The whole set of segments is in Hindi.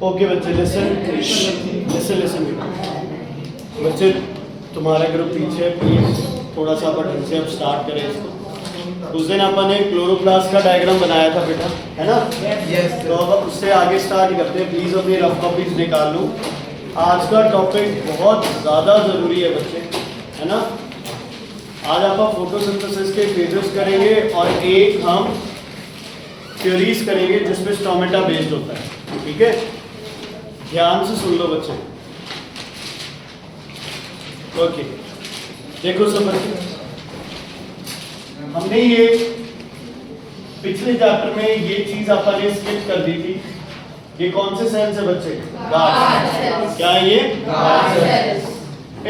ओके बच्चे लिसन लिसन लिसन बच्चे, तुम्हारा ग्रुप पीछे है, प्लीज थोड़ा सा अपन ढंग से अब स्टार्ट करें इसको। उस दिन अपन ने क्लोरोप्लास्ट का डायग्राम बनाया था बेटा, है ना? यस। तो अब उससे आगे स्टार्ट करते हैं। प्लीज अपनी रफ कॉपीज निकाल लो। आज का टॉपिक बहुत ज़्यादा ज़रूरी है बच्चे, है ना? आज आप फोटोसिंथेसिस के फेजेस करेंगे और एक हम थ्योरीज करेंगे जिसमें स्टोमेटा बेस्ड होता है, ठीक है? ध्यान से सुन लो बच्चे। ओके, देखो सब बच्चे, हमने ये पिछले चैप्टर में ये चीज अपन ने स्किप कर दी थी। ये कौन से सेल्स है बच्चे? Guard cells. क्या है ये? Guard cells.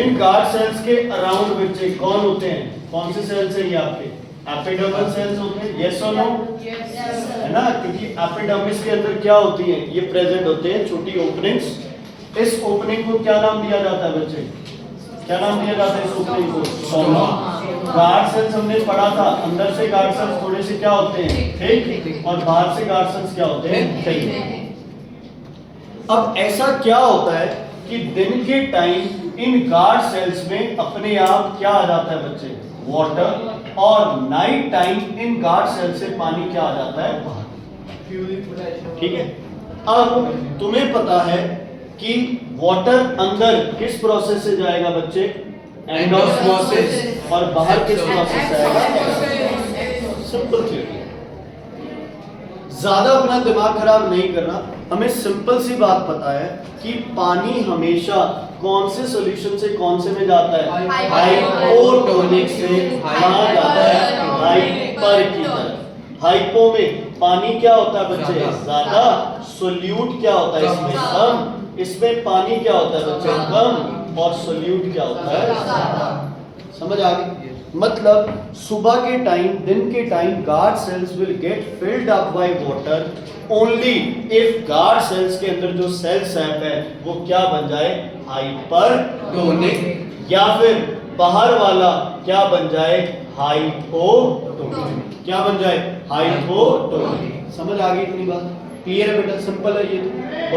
इन गार्ड सेल्स के अराउंड बच्चे कौन होते हैं? कौन से सेल्स है ये आपके? एपिडर्मल सेल्स होते हैं, यस और नो? है ना? क्योंकि एपिडर्मिस के अंदर क्या होती है? ये प्रेजेंट होते हैं छोटी ओपनिंग्स। इस ओपनिंग को क्या नाम दिया जाता है बच्चे? क्या नाम दिया जाता है इस ओपनिंग को? सोमा। गार्ड सेल्स हमने पढ़ा था, अंदर से गार्ड सेल्स थोड़े से क्या होते हैं? थिक, और बाहर से गार्ड सेल्स क्या होते हैं? थिन। अब ऐसा क्या होता है कि दिन के टाइम इन गार्ड सेल्स में अपने आप क्या आ जाता है बच्चे? वाटर। और night time in guard cell से पानी क्या आ जाता है? बाहर। ठीक है? अब तुम्हें पता है कि वाटर अंदर किस प्रोसेस से जाएगा बच्चे? एंडोस्मोसिस। और बाहर किस प्रोसेस से आएगा? Simple theory. ज्यादा अपना दिमाग खराब नहीं करना, हमें सिंपल सी बात पता है कि पानी हमेशा कौन से सॉल्यूशन से कौन से में जाता है? हाइपोटोनिक से कहां जाता है? हाइपर की तरफ। हाइपो में पानी क्या होता है बच्चे? ज्यादा। सोल्यूट क्या होता है इसमें? कम। इसमें पानी क्या होता है बच्चे? कम। और सोल्यूट क्या होता है? ज्यादा। समझ आ गई? मतलब सुबह के टाइम, दिन के time guard cells will get filled up by water only if guard cells के अंदर जो सेल सैप है वो क्या बन जाए? हाइपरटोनिक। या फिर बाहर वाला क्या बन जाए? हाइपोटोनिक। क्या बन जाए? हाइपोटोनिक। समझ आ गई इतनी बात? क्लियर है बेटा? सिंपल है ये तो।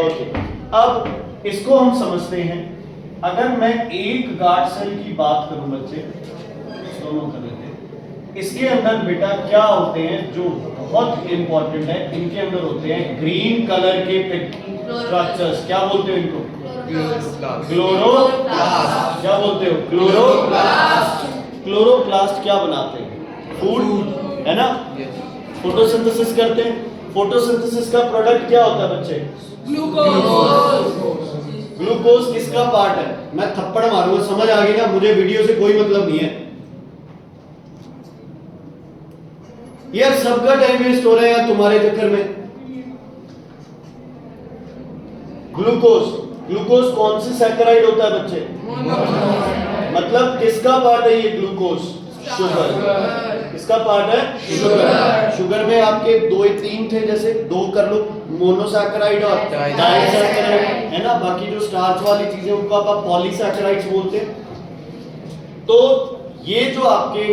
ओके, अब इसको हम समझते हैं। अगर मैं एक गार्ड सेल की बात करूं बच्चे, दोनों कर लेते हैं। इसके अंदर बेटा क्या होते हैं जो बहुत इंपॉर्टेंट है? इनके अंदर होते हैं ग्रीन कलर के स्ट्रक्चर्स। क्या बोलते हो इनको? क्लोरोप्लास्ट। क्या बोलते हो? क्लोरोप्लास्ट। क्लोरोप्लास्ट क्या बनाते हैं? फूड, है ना? फोटोसिंथेसिस करते हैं। फोटोसिंथेसिस का प्रोडक्ट क्या होता है बच्चे? ग्लूकोज। ग्लूकोज किसका पार्ट है? मैं थप्पड़ मारूंगा, समझ आ गई ना? मुझे वीडियो से कोई मतलब नहीं है यार, सबका टाइम वेस्ट हो रहा है यार तुम्हारे चक्कर में। ग्लूकोज, ग्लूकोज कौन से सैकराइड होता है बच्चे? मतलब किसका पार्ट है ये ग्लूकोज? शुगर। किसका पार्ट है? शुगर। शुगर में आपके दो या तीन थे, जैसे दो कर लो, मोनोसैकराइड और डाइसैकराइड, है ना? बाकी जो स्टार्च वाली चीजें उनको आप पॉलीसैकराइड्स बोलते हैं। तो ये जो आपके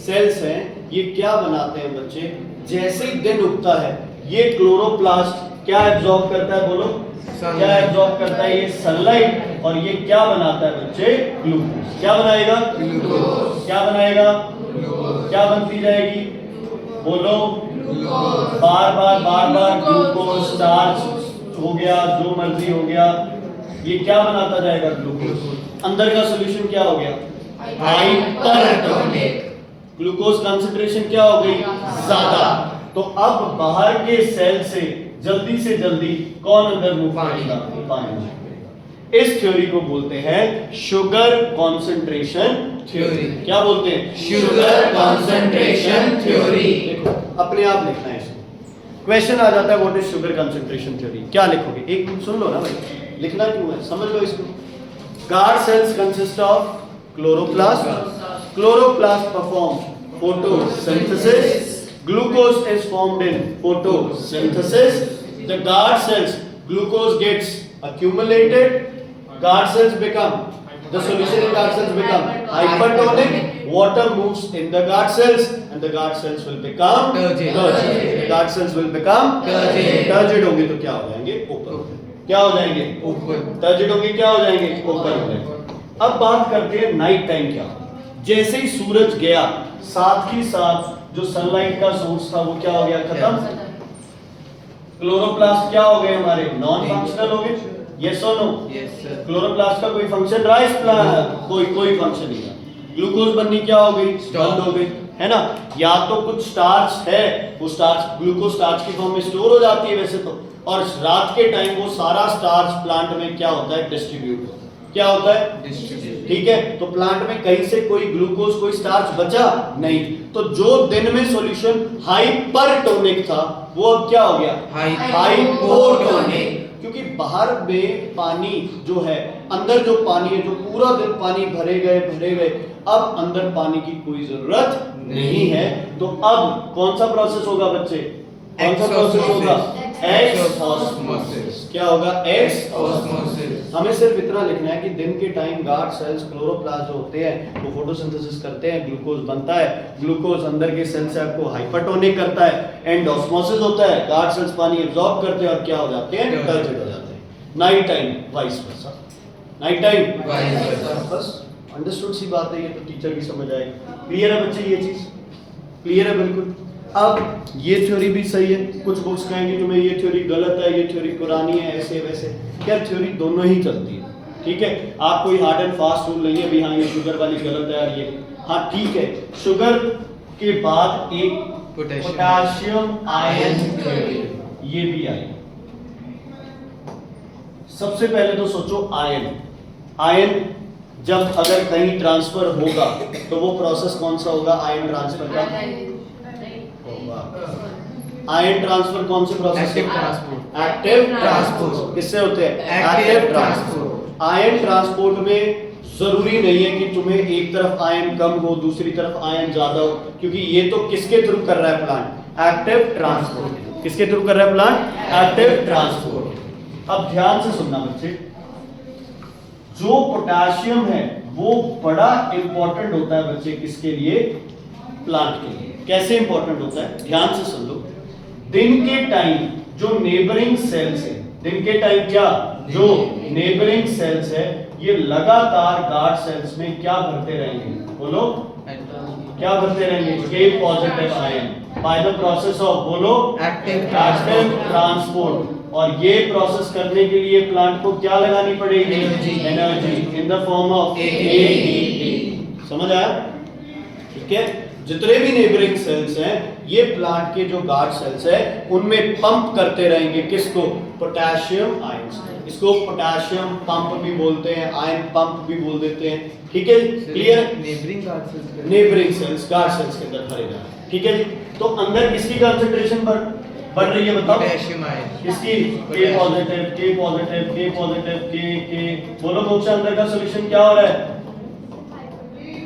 सेल्स हैं ये क्या बनाते हैं बच्चे? जैसे ही दिन उगता है ये क्लोरोप्लास्ट क्या एब्जॉर्ब करता है? बोलो क्या एब्जॉर्ब करता है? ये सनलाइट। और ये क्या बनाता है बच्चे? ग्लूकोज। क्या बनाएगा? ग्लूकोज। क्या बनाएगा? ग्लूकोज। क्या बनती जाएगी? बोलो बार बार ग्लूकोज, स्टार्च हो गया, जो मर्जी हो गया, ये क्या बनाता जाएगा? ग्लूकोज। अंदर का सॉल्यूशन क्या हो गया? हाइपरटोनिक। ग्लूकोज कंसंट्रेशन क्या हो गई? ज्यादा। तो अब बाहर के सेल से जल्दी कौन अंदर मूव करेगा? पानी। इस थ्योरी को बोलते हैं शुगर कंसंट्रेशन थ्योरी। क्या बोलते हैं? Sugar concentration theory. देखो अपने आप लिखना है इसको। क्वेश्चन आ जाता है what is sugar concentration theory? क्या लिखोगे? एक मिनट सुन लो ना भाई, लिखना क्यों है? समझ लो इसको। Guard cells consist of chloroplast. Chloroplast performs photosynthesis. Glucose is formed in photosynthesis. The guard cells, glucose gets accumulated. Guard cells become, the solution in guard cells become hypertonic. Water moves in the guard cells and the guard cells will become turgid. The guard cells will become turgid. होंगे तो क्या हो जाएंगे? ओपन। क्या हो जाएंगे? ऊपर। टर्जिड होंगे, क्या हो जाएंगे? ऊपर हो जाएंगे। अब बात करते हैं नाइट टाइम क्या। जैसे ही सूरज गया, साथ ही साथ जो सनलाइट का सोर्स था वो क्या हो गया? खत्म। क्लोरोप्लास्ट क्या हो गए हमारे? नॉन फंक्शनल हो गए। यस और नो? Yes sir. क्लोरोप्लास्ट का कोई फंक्शन रहा इस प्लांट? कोई फंक्शन नहीं रहा। ग्लूकोज बननी क्या हो गई? बंद हो गई, है ना। या तो कुछ स्टार्च है, वो स्टार्च ग्लूकोज स्टार्च की फॉर्म में स्टोर हो जाती है वैसे तो, और रात के टाइम वो सारा स्टार्च प्लांट में क्या होता है? डिस्ट्रीब्यूट होता है। क्या होता है? डिस्ट्रीब्यूट। ठीक है, तो प्लांट में कहीं से कोई ग्लूकोज कोई स्टार्च बचा नहीं। तो जो दिन में सॉल्यूशन हाइपरटोनिक था वो अब क्या हो गया? हाइपोटोनिक। क्योंकि बाहर में पानी जो है, अंदर जो पानी है, जो पूरा दिन पानी भरे गए, अब अंदर पानी की कोई जरूरत नहीं है। तो अब कौन सा प्रोसेस होगा बच्चे? कौन सा प्रोसेस होगा? एक्सऑस्मोसिस। क्या होगा? एक्सऑस्मोसिस। हमें सिर्फ इतना लिखना है कि दिन के टाइम गार्ड सेल्स क्लोरोप्लास्ट जो होते हैं वो फोटोसिंथेसिस करते हैं, ग्लूकोज बनता है, ग्लूकोज अंदर के सेल से आपको हाइपरटोनिक करता है, एंडोस्मोसिस होता है, गार्ड सेल्स पानी एब्जॉर्ब करते हैं और क्या हो जाते हैं? टर्जिड हो जाते हैं। Night time vice versa. Night time vice versa. बस अंडरस्टूड सी बात है, ये तो टीचर भी समझ आएगी। क्लियर है बच्चे? ये चीज क्लियर है बिल्कुल। अब ये थ्योरी भी सही है, कुछ बुक्स कहेंगे तुम्हें ये थ्योरी गलत है, ये थ्योरी पुरानी है, ऐसे वैसे। क्या थ्योरी दोनों ही चलती है, ठीक है। आप कोई हार्ड एंड फास्ट रूल नहीं है भी हाँ ये शुगर वाली गलत है और ये हाँ ठीक है। शुगर के बाद एक पोटेशियम आयन थ्योरी ये भी आई। सबसे पहले तो सोचो आयन जब अगर कहीं ट्रांसफर होगा तो वो प्रोसेस कौन सा होगा? आयन ट्रांसफर का आयन ट्रांसफर कौन से process? Active transport. Active transport किससे होते हैं? Active transport. आयन ट्रांसपोर्ट में जरूरी नहीं है कि तुम्हें एक तरफ आयन कम हो दूसरी तरफ आयन ज्यादा हो, क्योंकि ये तो किसके थ्रू कर रहा है प्लांट? Active transport. किसके थ्रू कर रहा है प्लांट? Active transport. अब ध्यान से सुनना बच्चे, जो पोटेशियम है वो बड़ा इंपॉर्टेंट होता है बच्चे किसके लिए? प्लांट के लिए। कैसे इंपॉर्टेंट होता है? ध्यान से सुन लो। दिन के टाइम जो नेबरिंग सेल्स है, दिन के टाइम क्या जो नेबरिंग सेल्स है ये लगातार गार्ड सेल्स में क्या भरते रहेंगे? बोलो क्या भरते रहेंगे? के positive ion by the process of, बोलो, एक्टिव ट्रांसपोर्ट। और ये प्रोसेस करने के लिए प्लांट को क्या लगानी पड़ेगी? Energy in the form of ATP. समझ आया? ठीक है। जितने भी नेबरिंग सेल्स हैं ये प्लांट के जो गार्ड सेल्स है उनमें पंप करते रहेंगे किसको? Potassium ions. इसको पोटेशियम पंप भी बोलते हैं, आयन पंप भी बोल देते हैं, ठीक है। Clear? Neighbouring guard cells, neighbouring cells guard cells के अंदर भरे जा रहे हैं, ठीक है जी। तो अंदर किसकी कंसंट्रेशन बढ़ रही है बताओ? Potassium ion. किसकी? के पॉजिटिव, के पॉजिटिव, के पॉजिटिव, के बोलो मोक्षा अंदर का सॉल्यूशन क्या हो रहा है?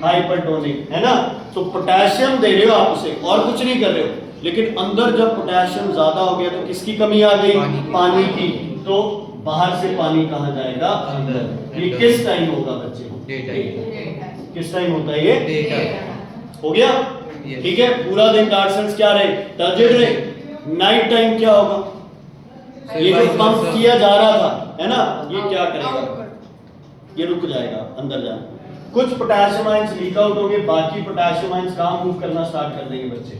हाइपरटोनिक, है ना। तो पोटेशियम दे रहे हो आप उसे और कुछ नहीं कर रहे हो, लेकिन अंदर जब पोटेशियम ज्यादा हो गया तो किसकी कमी आ गई? पानी की। तो बाहर से पानी कहां जाएगा? अंदर। ये किस टाइम होगा बच्चे? Day time. किस टाइम होता है ये? Day time. हो गया? ठीक है। पूरा दिन गार्ड सेल्स क्या रहे? टर्जिड रहे। नाइट टाइम क्या होगा? ये जो पंप किया जा रहा था, है ना, ये क्या करेगा? ये रुक जाएगा अंदर जाना। कुछ पोटेशियम आयंस लीक आउट होंगे, बाकी पोटेशियम आयंस कहां मूव करना स्टार्ट कर देंगे बच्चे?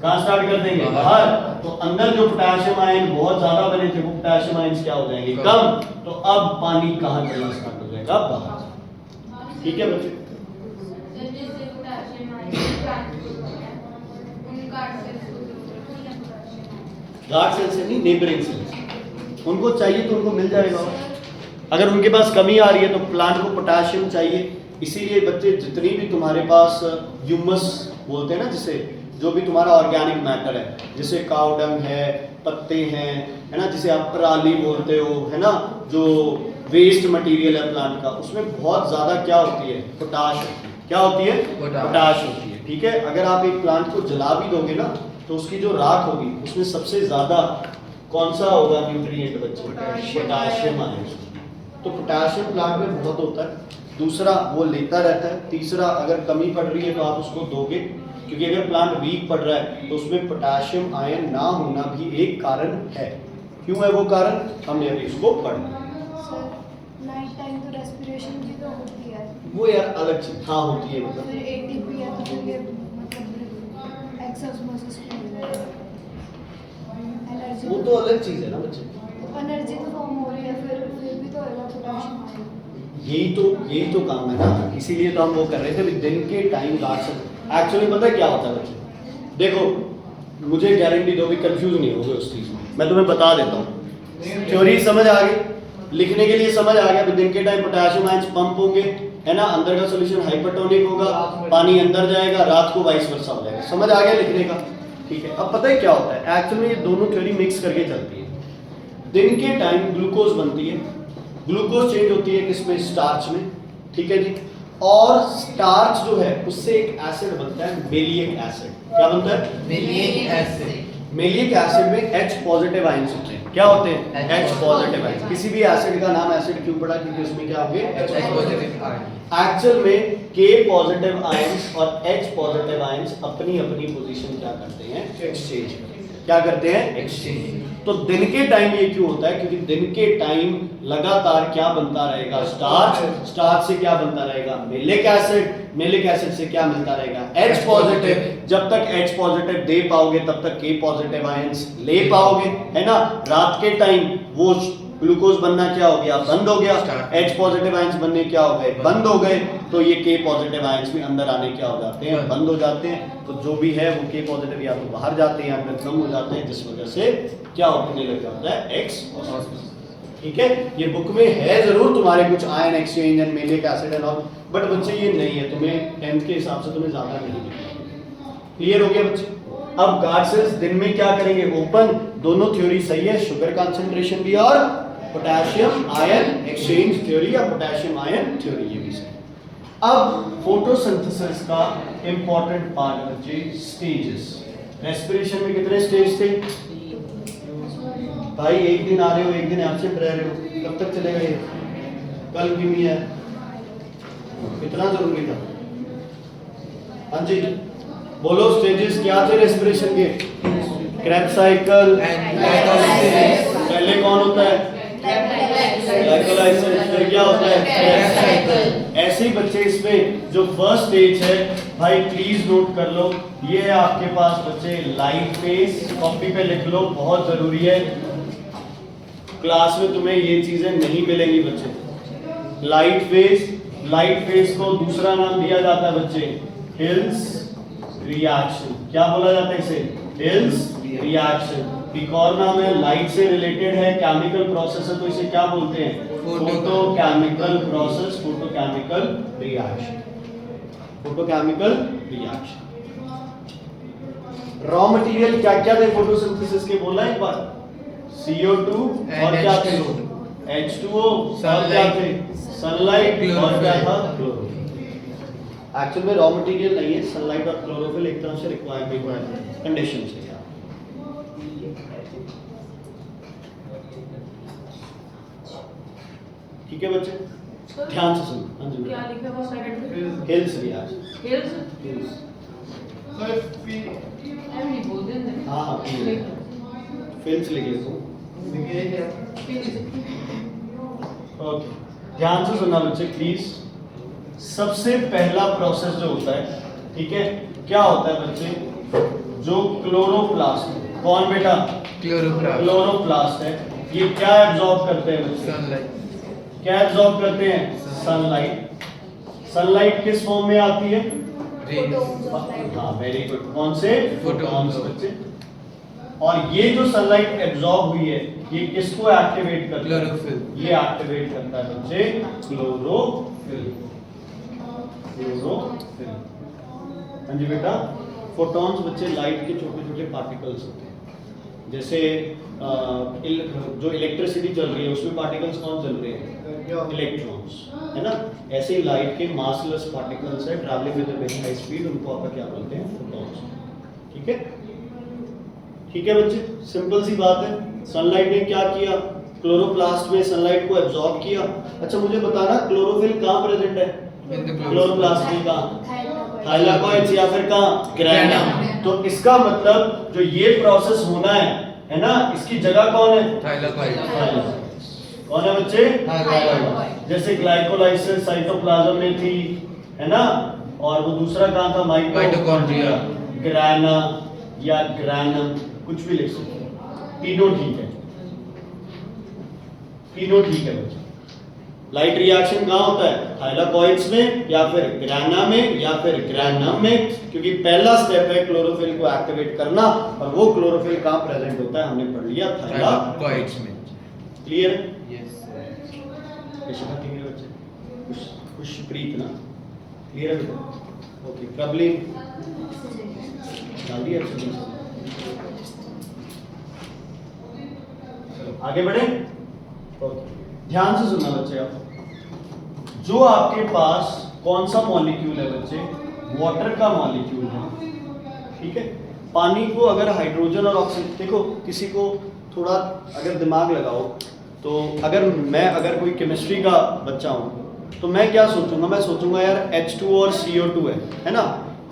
कहां स्टार्ट कर देंगे? बाहर। तो अंदर जो पोटेशियम आयन बहुत ज्यादा बने थे वो पोटेशियम आयंस क्या हो जाएंगे? कम। तो अब पानी कहां चलना स्टार्ट हो जाएगा? बाहर। ठीक है बच्चे? गार्ड सेल से नहीं, नेबरिंग सेल्स। उनको चाहिए तो उनको मिल जाएगा। अगर उनके पास कमी आ रही है तो प्लांट को पोटेशियम चाहिए, इसीलिए बच्चे जितनी भी तुम्हारे पास ह्यूमस बोलते हैं ना, जिसे जो भी तुम्हारा ऑर्गेनिक मैटर है, जैसे काउ डंग है, पत्ते हैं, है ना, जिसे आप पराली बोलते हो, है ना, जो वेस्ट मटेरियल है प्लांट का, उसमें बहुत ज्यादा क्या होती है? पोटाश। क्या होती है? पोटाश होती है, ठीक है। अगर आप एक प्लांट को जला भी दोगे ना तो उसकी जो राख होगी उसमें सबसे ज्यादा कौन सा होगा न्यूट्रिएंट बच्चे? Potassium ion. तो पोटेशियम प्लांट में बहुत होता है। दूसरा वो लेता रहता है। तीसरा अगर कमी पड़ रही है तो आप उसको दोगे, क्योंकि अगर प्लांट वीक पड़ रहा है तो उसमें पोटेशियम आयन ना होना भी एक कारण है। क्यों है वो कारण, हमने अभी इसको पढ़ना है। सर नाइट टाइम तो रेस्पिरेशन की तो होती है, वो यार अलग चीज हाँ होती है मतलब फिर एटीपी है तो फिर ये मतलब एक्सोस्मोसिस एनर्जी, वो तो अलग चीज है ना बच्चे। एनर्जी तो फॉर्म हो रही है, फिर भी तो होगा पोटेशियम आयन। यही तो काम है ना, इसीलिए तो हम वो कर रहे थे। दिन के टाइम गार्ड्स एक्चुअली पता है क्या होता है बच्चे, देखो मुझे गारंटी दो भी कंफ्यूज नहीं होगे उस चीज में, मैं तुम्हें बता देता हूँ। थ्योरी समझ आ गई, लिखने के लिए समझ आ गया। दिन के टाइम पोटेशियम आयंस पंप होंगे, है ना, अंदर का सॉल्यूशन हाइपरटोनिक होगा, पानी अंदर जाएगा, रात को वाइस वर्सा हो जाएगा। समझ आ गया लिखने का, ठीक है। अब पता है क्या होता है, एक्चुअली ये दोनों थ्योरी मिक्स करके चलती है। दिन के टाइम ग्लूकोज बनती है, ग्लूकोज चेंज होती है किसमें, स्टार्च में, ठीक है जी। और स्टार्च जो है उससे एक एसिड बनता है मेलिक एसिड। क्या बनता है, मेलिक एसिड। मेलिक एसिड में H पॉजिटिव आयंस होते हैं। क्या होते हैं, H पॉजिटिव आयंस। किसी भी एसिड का नाम एसिड क्यों पड़ा, क्योंकि उसमें क्या होंगे, H पॉजिटिव आयंस। एक्चुअल में K पॉजिटिव आयंस और H पॉजिटिव आयंस अपनी अपनी पोजीशन क्या करते हैं, एक्सचेंज। क्या करते हैं, एक्सचेंज। तो दिन के टाइम ये क्यों होता है, क्योंकि दिन के टाइम लगातार क्या बनता रहेगा, स्टार्च, स्टार्च से क्या बनता रहेगा, मेलिक एसिड, मेलिक एसिड से क्या मिलता रहेगा, H पॉजिटिव। जब तक H पॉजिटिव दे पाओगे तब तक K पॉजिटिव आयंस ले पाओगे, है ना। रात के टाइम वो ग्लूकोज बनना क्या हो गया, बंद हो गया, H पॉजिटिव आयंस बनने क्या हो गए, बंद हो गए। तो ये K पॉजिटिव आयंस भी अंदर आने क्या हो जाते हैं, बंद हो जाते हैं। तो जो भी है वो K पॉजिटिव या तो बाहर जाते हैं या फिर कम हो जाते हैं, जिस वजह से क्या होने लग जाता है, X। ठीक है, ये बुक में है जरूर तुम्हारे कुछ ion exchange and malic acid and all, but बच्चे ये नहीं है, तुम्हें 10th के हिसाब से तुम्हें ज्यादा नहीं लिखना। क्लियर हो गया बच्चे। अब गार्ड सेल्स दिन में क्या करेंगे, ओपन। दोनों थ्योरी सही है, शुगर कंसंट्रेशन भी और पोटेशियम आयन एक्सचेंज थ्योरी या पोटेशियम आयन थ्योरी, ये भी सही। अब फोटोसिंथेसिस का इंपॉर्टेंट पार्ट बच्चे, स्टेजेस। रेस्पिरेशन में कितने स्टेज थे भाई, एक दिन आ रहे हो, एक दिन एब्सेंट रह रहे हो, कब तक चलेगा ये, कल भी नहीं है, इतना जरूरी था। हाँ जी बोलो, स्टेजेस क्या थे रेस्पिरेशन के, क्रेब्स साइकिल, पहले कौन होता है, ग्लाइकोलाइसिस, फिर क्या होता है, क्रेब्स साइकिल। ऐसे ही बच्चे इसमें जो फर्स्ट स्टेज है भाई प्लीज नोट कर लो, ये है आपके पास बच्चे लाइट फेज, कॉपी पे लिख लो, बहुत जरूरी है। क्लास में तुम्हें ये चीजें नहीं मिलेंगी बच्चे। लाइट फेज को दूसरा नाम दिया जाता है बच्चे, हिल्स रिएक्शन। क्या बोला जाता है इसे, हिल्स रिएक्शन। एक और नाम है, लाइट से रिलेटेड है, केमिकल प्रोसेस है, तो इसे क्या बोलते हैं, photochemical process, photochemical reaction, photochemical reaction. Raw material क्या क्या थे फोटोसिंथेसिस के, बोला एक बार, CO2 और क्या थे, H2O और क्या थे, सनलाइट और क्या था, क्लोरोफिल। एक्चुअल में रॉ मटेरियल नहीं है, सनलाइट और क्लोरोफिल एक तरह से रिक्वायर्ड कंडीशन से। ठीक है बच्चे, ध्यान से सुनो। हाँ जी, क्या लिखा हुआ सेकंड में, हिल्स रिएक्शन, हिल्स हिल्स। एम नहीं बोल देंगे। हाँ हाँ फिल्स लिख लेते हो। ओके, ध्यान से सुनना बच्चे प्लीज। सबसे पहला प्रोसेस जो होता है, ठीक है, क्या होता है बच्चे, जो क्लोरोप्लास्ट, कौन बेटा, क्लोरोप्लास्ट है, ये क्या एब्जॉर्ब करते हैं बच्चे, सनलाइट। क्या एब्जॉर्ब करते हैं, सनलाइट। सनलाइट किस फॉर्म में आती है, हाँ वेरी गुड, कौन से, फोटॉन्स बच्चे। और ये जो सनलाइट एब्जॉर्ब हुई है, ये किसको एक्टिवेट करता है, क्लोरोफिल। ये एक्टिवेट करता है बच्चे क्लोरोफिल, क्लोरोफिल। हाँ जी बेटा, फोटॉन्स बच्चे लाइट के छोटे छोटे पार्टिकल्स होते हैं। जैसे जो इलेक्ट्रिसिटी चल रही है उसमें पार्टिकल्स कौन चल रहे हैं, इलेक्ट्रॉन्स, है ना। ऐसे ही लाइट के मासलेस पार्टिकल्स है, travelling with a very high speed, उनको आप क्या बोलते हैं, फोटॉन्स। ठीक है, ठीक है बच्चे, सिंपल सी बात है। सनलाइट ने क्या किया, क्लोरोप्लास्ट में सनलाइट को एब्जॉर्ब किया। अच्छा मुझे बताना, क्लोरोफिल कहाँ प्रेजेंट है, क्लोरोप्लास्ट में कहाँ, थाइलाकोइड्स या फिर कहाँ, ग्रैनम। तो इसका मतलब जो ये प्रोसेस होना है, है ना, इसकी जगह कौन है? थाइलाकॉइड। कौन है बच्चे? थाइलाकॉइड। जैसे ग्लाइकोलाइसिस साइटोप्लाज्म में थी, है ना, और वो दूसरा कहाँ था? माइटोकॉन्ड्रिया। ग्राना या ग्रानम, कुछ भी लिख सकते हैं। तीनों ठीक है, तीनों ठीक है बच्चे। लाइट रिएक्शन कहाँ होता है? थाइलाकॉइड्स में या फिर ग्राना में या फिर ग्रानम में, क्योंकि पहला स्टेप है क्लोरोफिल को एक्टिवेट करना, और वो क्लोरोफिल कहाँ प्रेजेंट होता है हमने पढ़ लिया, थाइलाकॉइड्स में। क्लियर? यस कैसे क्लियर बच्चे? खुशप्रीत ना, क्लियर है? ओके, प्रबली डाल दिया। चलो आगे बढ़े। ओके, ध्यान से सुनना बच्चे। आप जो आपके पास कौन सा मॉलिक्यूल है बच्चे? वाटर का मॉलिक्यूल है, ठीक है। पानी को अगर हाइड्रोजन और ऑक्सीजन, देखो किसी को थोड़ा अगर दिमाग लगाओ तो अगर कोई केमिस्ट्री का बच्चा हूँ तो मैं क्या सोचूंगा? मैं सोचूंगा यार H2O और CO2 है ना,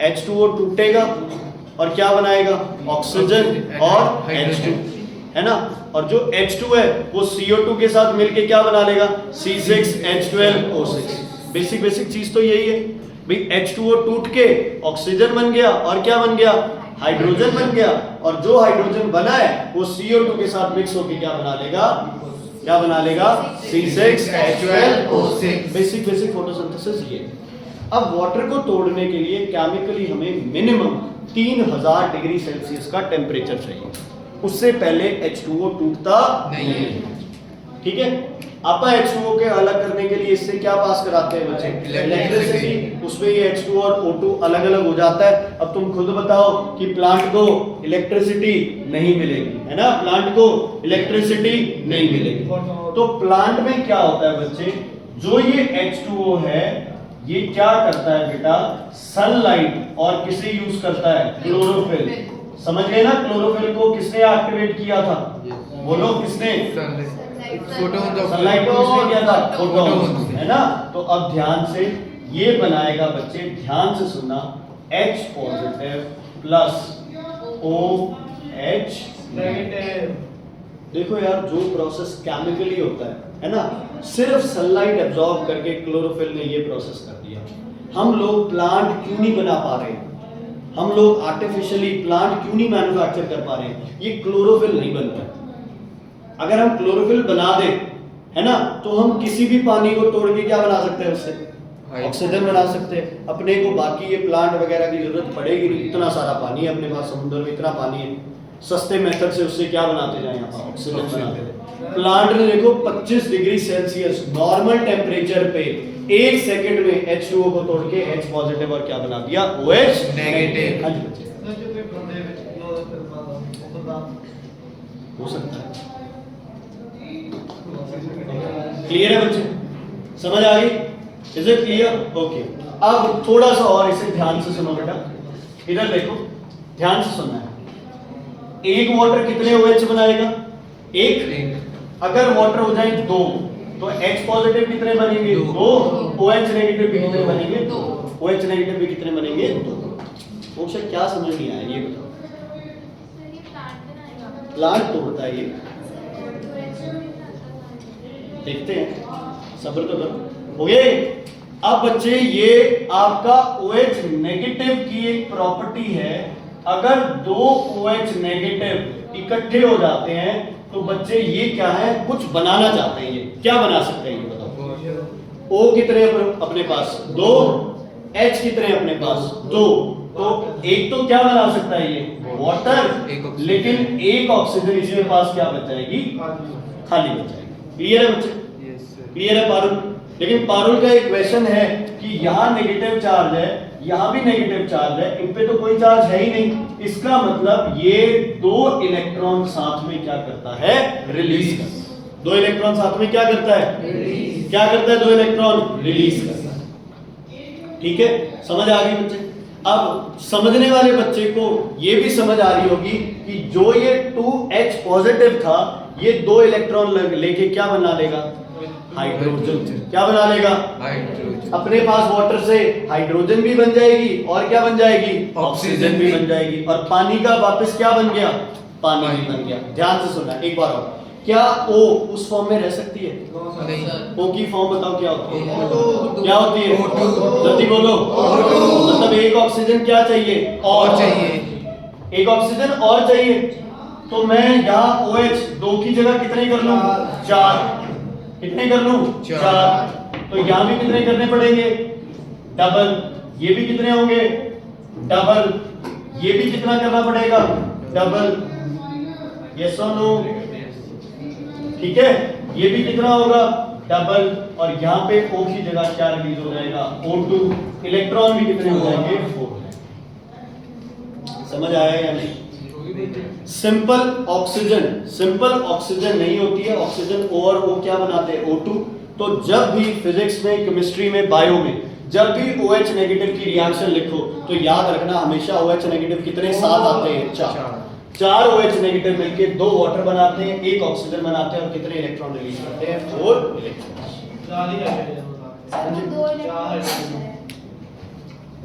H2O टूटेगा और क्या बनाएगा? ऑक्सीजन और H2, है ना, और जो H2 है वो CO2 के साथ मिलके क्या बना लेगा? C6H12O6। बेसिक चीज तो यही है भाई, H2O टूट के ऑक्सीजन बन गया और क्या बन गया? हाइड्रोजन बन गया, और जो हाइड्रोजन बना है वो CO2 के साथ मिक्स होके क्या बना लेगा? क्या बना लेगा? C6H12O6। बेसिक फोटोसिंथेसिस ये। अब वाटर को तोड़ने के लिए केमिकली हमें मिनिमम 3000 डिग्री सेल्सियस का टेम्परेचर चाहिए, उससे पहले H2O टूटता नहीं है, ठीक है। आप H2O के अलग करने के लिए इससे क्या पास कराते हैं बच्चे? इलेक्ट्रिसिटी। उसमें ये H2 और O2 अलग अलग हो जाता है। अब तुम खुद बताओ कि प्लांट को इलेक्ट्रिसिटी नहीं मिलेगी, है ना, प्लांट को इलेक्ट्रिसिटी नहीं मिलेगी। तो प्लांट में क्या होता है बच्चे? जो ये H2O है ये क्या करता है बेटा? सनलाइट और किसे यूज करता है? क्लोरोफिल। समझ गए ना? क्लोरोफिल को किसने एक्टिवेट किया था? बोलो किसने? सनलाइट को किसने किया था? फोटोन, है ना। तो अब ध्यान से ये बनाएगा बच्चे, ध्यान से सुनना, H positive plus OH negative. देखो यार, जो प्रोसेस केमिकली होता है ना, सिर्फ सनलाइट एब्जॉर्ब करके क्लोरोफिल ने ये प्रोसेस कर दिया। हम लोग प्लांट क्यों नहीं बना पा रहे हैं? हम लोग आर्टिफिशियली प्लांट क्यों नहीं मैन्युफैक्चर कर पा रहे हैं? ये क्लोरोफिल नहीं बनता। अगर हम क्लोरोफिल बना दे, है ना, तो हम किसी भी पानी को तोड़ के क्या बना सकते हैं? उससे ऑक्सीजन बना सकते हैं। अपने को बाकी ये प्लांट वगैरह की जरूरत पड़ेगी नहीं, इतना सारा पानी है अपने पास, समुद्र में इतना पानी है, सस्ते मेथड से उससे क्या बनाते जाए? यहाँ ऑक्सीजन बनाते हैं। प्लांट ने देखो 25 डिग्री सेल्सियस नॉर्मल टेम्परेचर पे 1 सेकंड में H2O को तोड़ के H पॉजिटिव और क्या बना दिया? OH negative. हाँ जी बच्चे, हो सकता है। क्लियर है बच्चे? समझ आ गई? Is it clear? ओके, अब थोड़ा सा और इसे ध्यान से सुनो बेटा, इधर देखो, ध्यान से सुनना है। एक वाटर कितने OH बनाएगा? एक। अगर वाटर हो जाए 2 तो H पॉजिटिव कितने बनेंगे? 2। OH नेगेटिव भी कितने बनेंगे? 2। OH नेगेटिव भी कितने बनेंगे? 2। मोक्ष क्या समझ नहीं आया ये बताओ? प्लांट तोड़ता है ये, देखते हैं, सब्र तो करो। हो गए? अब बच्चे ये आपका OH नेगेटिव की एक प्रॉपर्टी है, अगर 2 OH नेगेटिव इकट्ठे हो जाते हैं तो बच्चे ये क्या है? कुछ बनाना चाहते हैं। ये क्या बना सकते हैं ये बताओ? O कितने अपने पास? 2। H कितने अपने पास? 2। तो एक तो क्या बना सकता है ये? वाटर। लेकिन एक ऑक्सीजन इसके पास क्या बच जाएगी? खाली बच जाएगी। क्लियर है बच्चे? क्लियर है पारुल? लेकिन पारुल का एक क्वेश्चन है कि यहाँ नेगेटिव चार्ज है, यहाँ भी नेगेटिव चार्ज है, इन पे तो कोई चार्ज है ही नहीं। इसका मतलब ये 2 इलेक्ट्रॉन साथ में क्या करता है? रिलीज करता है। 2 इलेक्ट्रॉन साथ में क्या करता है? रिलीज। क्या करता है? 2 इलेक्ट्रॉन रिलीज करता है। ठीक है, समझ आ गई बच्चे? अब समझने वाले बच्चे को ये भी समझ आ रही होगी कि जो ये 2H पॉजिटिव था, ये 2 इलेक्ट्रॉन लेके क्या बना लेगा? हाइड्रोजन। क्या बना लेगा? हाइड्रोजन। अपने पास वाटर से हाइड्रोजन भी बन जाएगी और क्या बन जाएगी? ऑक्सीजन भी बन जाएगी। और पानी का वापस क्या बन गया? पानी भी बन गया। ध्यान से सुनना एक बार और, क्या O उस फॉर्म में रह सकती है? नहीं। O की फॉर्म बताओ क्या होती है? O2। क्या होती है? O2। जल्दी बोलो। O2। मतलब एक ऑक्सीजन क्या चाहिए? और चाहिए। एक ऑक्सीजन और चाहिए, तो मैं यहाँ OH 2 की जगह कितने कर लूँ? 4। कितने कर लूँ? 4। तो यहाँ भी कितने करने पड़ेंगे? डबल। ये भी कितने होंगे? डबल। ये भी कितना करना पड़ेगा? डबल। यस और नो? ठीक है, ये भी कितना होगा? डबल। और यहाँ पे O की जगह क्या रिलीज हो जाएगा? O2। इलेक्ट्रॉन भी कितने हो जाएंगे? 4। समझ आया या नहीं? सिंपल ऑक्सीजन नहीं होती है, ऑक्सीजन O और O क्या बनाते हैं? O2। तो जब भी फिजिक्स में, केमिस्ट्री में, बायो में जब भी OH नेगेटिव की रिएक्शन लिखो तो याद रखना हमेशा OH नेगेटिव कितने साथ आते हैं? 4 OH नेगेटिव मिलके 2 वाटर बनाते हैं, 1 ऑक्सीजन बनाते हैं और कितने इलेक्ट्रॉन रिलीज करते हैं? 4 इलेक्ट्रॉन। सर वो 2 इलेक्ट्रॉन है।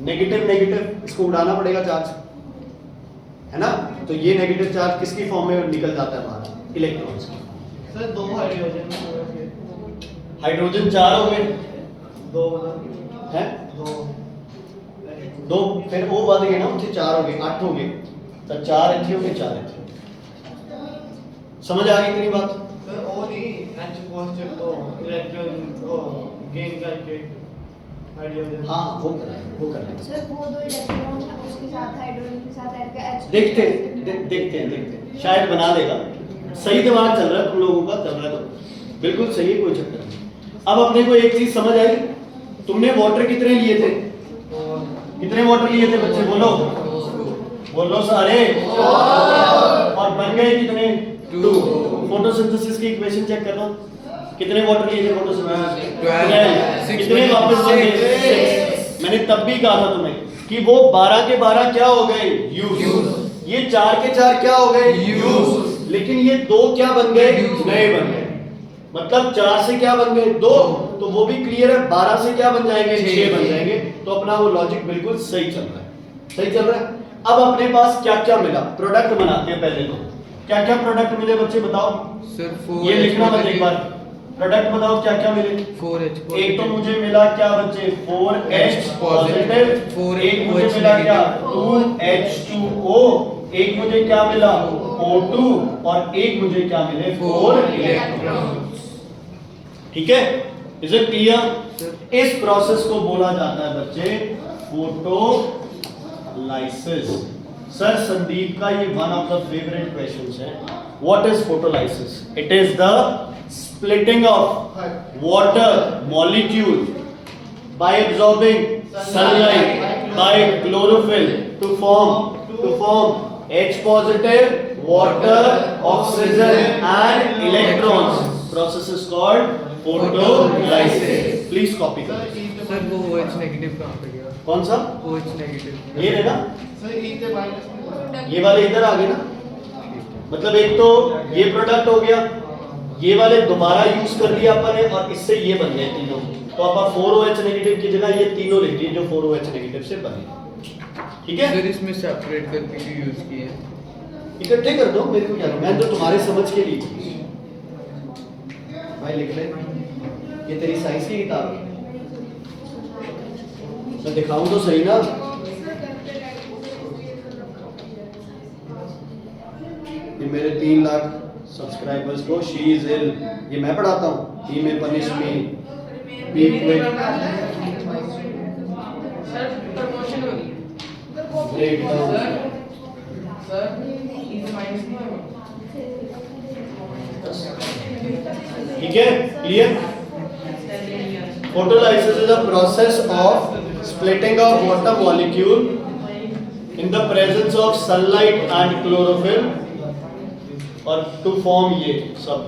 नेगेटिव इसको उड़ाना पड़ेगा चार्ज, है ना? तो ये नेगेटिव चार्ज किसकी फॉर्म में निकल जाता है बाहर? इलेक्ट्रॉन्स की। सर 2 हाइड्रोजन हाइड्रोजन 4 हो गए 2 हैं? 2 फिर O बढ़ गए ना, उससे 4 हो गए, 8 हो गए, तो 4 इतने हो गए, 4 इतने। समझ आ गई इतनी बात? सर ओ नहीं H पॉजिटिव तो इलेक्ट्रॉन को गेन करके हाइड्रोजन। हाँ वो कर रहे हैं। सर वो 2 इलेक्ट्रॉन उसके साथ हाइड्रोजन के साथ ऐड कर H देखते हैं शायद बना देगा। सही दिमाग चल रहा है तुम लोगों का, चल रहा है तो बिल्कुल सही है, कोई चक्कर नहीं। अब अपने को एक चीज समझ आई, तुमने वाटर कितने लिए थे? कितने वाटर लिए थे बच्चे? बोलो सारे। और बन गए कितने? 2। फोटोसिंथेसिस की इक्वेशन चेक करना, कितने वाटर लिए थे फोटोसिंथेसिस? 12। कितने वापस बन गए? 6। मैंने तब भी कहा था तुम्हें कि वो 12 के 12 क्या हो गए? यूज। ये 4 के 4 क्या हो गए? यूज। लेकिन ये 2 क्या बन गए? नए बन गए। मतलब 4 से क्या बन गए? 2। तो वो भी क्लियर है, 12 से क्या बन जाएंगे? 6 बन जाएंगे। तो अपना वो लॉजिक बिल्कुल सही चल रहा है, सही चल रहा है। अब अपने पास क्या क्या मिला? प्रोडक्ट बनाते हैं पहले तो। क्या क्या प्रोडक्ट मिले बच्चे बताओ? सर 4 ये लिखना मत, एक बार प्रोडक्ट बताओ क्या क्या मिले। 4H एक तो मुझे मिला क्या बच्चे? 4H positive. एक मुझे मिला क्या? 2H2O। एक मुझे क्या मिला? O2। और एक मुझे क्या मिले? 4 इलेक्ट्रॉन। ठीक है, इज इट क्लियर? इस प्रोसेस को बोला जाता है बच्चे फोटोलाइसिस। सर संदीप का ये one of the favourite questions है। What is photolysis? It is the splitting of water molecule by absorbing sunlight by chlorophyll to form H positive, water, oxygen and electrons. Process is called photolysis. Please copy it. Sir वो OH नेगेटिव कहाँ पे गया? कौन सा? OH negative. ये है ना, सर E के माइनस ये वाले इधर आ गए ना। मतलब एक तो ये प्रोडक्ट हो गया, ये वाले दोबारा यूज कर दिया अपन ने और इससे ये बन गए तीनों। तो आप 4OH नेगेटिव की जगह ये तीनों लिख दिए जो 4OH नेगेटिव से बने। ठीक है, सर इसमें सेपरेट करके भी यूज किए हैं। इकट्ठे कर दो, मेरे को क्या, मैं तो तुम्हारे समझ के लिए भाई लिख ले। ये तेरी साइंस की किताब है, मैं दिखाऊं तो सही ना। ये मेरे 3 लाख सब्सक्राइबर्स को शी इज इल, ये मैं पढ़ाता हूँ। He may punish me, be quick, sir promotion होगी। Break down. Sir is minus नहीं होगा। ठीक है, clear? Photolysis is a process of splitting of water molecule in the presence of sunlight and chlorophyll और to form ये सब।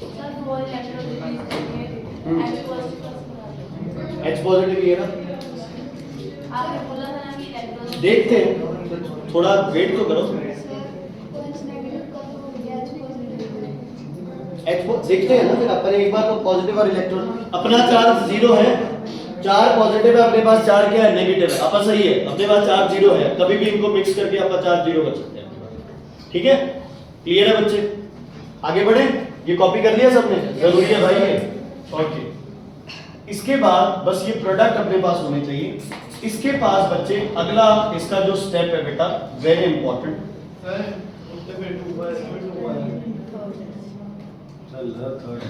सर वो इलेक्ट्रॉन रिलीज करेंगे H पॉजिटिव। H पॉजिटिव ये ना, आपने बोला था ना कि इलेक्ट्रॉन देखते हैं, थोड़ा वेट तो करो। H नेगेटिव का तो H पॉजिटिव। H देखते हैं ना, फिर अपन एक बार तो पॉजिटिव और इलेक्ट्रॉन, अपना चार्ज 0 है, 4 पॉजिटिव है, अपने पास 4 क्या है? नेगेटिव है। अपन सही है, अपने पास चार्ज 0 है, कभी भी इनको मिक्स करके अपन चार्ज 0 कर सकते हैं। ठीक है, क्लियर है बच्चे? आगे बढ़े, ये कॉपी कर लिया सबने, जरूरी है भाई ये। ओके, इसके बाद बस ये प्रोडक्ट अपने पास होने चाहिए। इसके पास बच्चे अगला इसका जो स्टेप है बेटा, वेरी इंपॉर्टेंट। सर उससे फिर 2 बार फिर 2 बार चल थर्ड